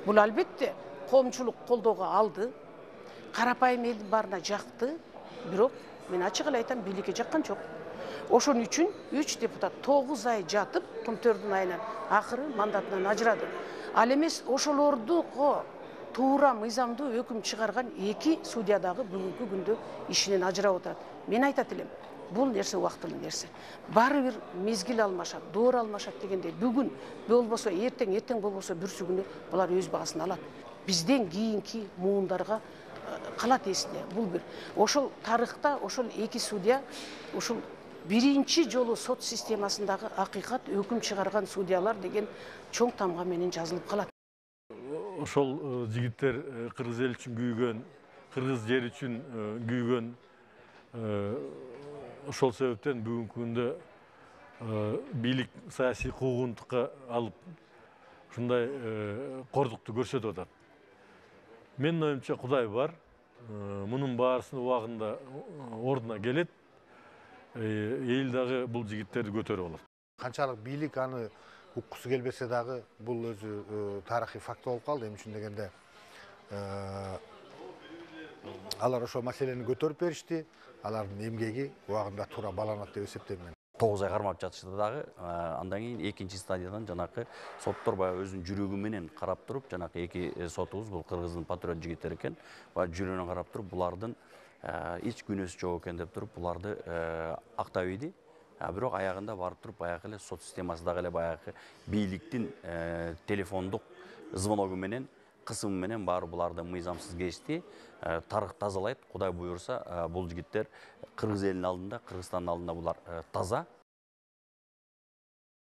Бұл әлбетте коомчулук колдоого алды. Карапайым элдин баарына жакты, бирок мен ачык эле айтам, бийликке жаккан жок. Ошон үчүн 3 депутат 9 ай жатып, 14 айынан акыры мандатынан ажырады. Ал эмес ошолордуго туура мыйзамдуу өкүм чыгарган 2 судья дагы бүгүнкү күндө ишинен ажырап отурат. Мен айтат элем, бул нерсе убактылуу нерсе. Баары бир мезгил алмашат, доор алмашат дегенде бүгүн болбосо эртең болбосо бүрсү күнү булар өз баасын алат. Бизден кийинки муундарга калат эсинде. Бул бир. Ошол тарыхта ошол 2 судья ушул биринчи жолу сот системасындагы акыйкат өкүм чыгарган судьялар деген чоң тамга менен жазылып калат. Ошол жигиттер кыргыз эл үчүн күйгөн, кыргыз жери үчүн күйгөн. Ошол себептен бүгүнкү күндө бийлик саясий куугунтукка алып ушундай кордукту көрсөтүп атат. Менин оюмча Кудай бар. Мунун баарысын убагында ордуна келет. Эл дагы бул жигиттерди көтөрүп алат. Канчалык бийлик аны уккусу келбесе дагы бул өзү тарыхый факт болуп калды. Эми үчүн дегенде алар ошол маселени көтөрүп беришти. Алардын эмгеги убагында туура баланат деп эсептейм мен. 9 ай кармап жатышты дагы, андан кийин экинчи стадиядан жанакы соттор баягы өзүнүн жүрөгү менен карап туруп, жанакы 2 сотубуз бул кыргыздын патриот жигиттери экен. Баягы жүрөгүнөн карап туруп, булардын эч күнөөсү жок экен деп туруп, буларды актап ийди. Бирок аягында барып туруп, баягы эле сот системасы дагы эле баягы бийликтин телефондук звоногу менен, кысымы менен баары буларды мыйзамсыз кечти. Тарых тазалайт, Кудай буйруса, бул жигиттер Кыргыз элинин алдында, Кыргызстандын алдында булар таза.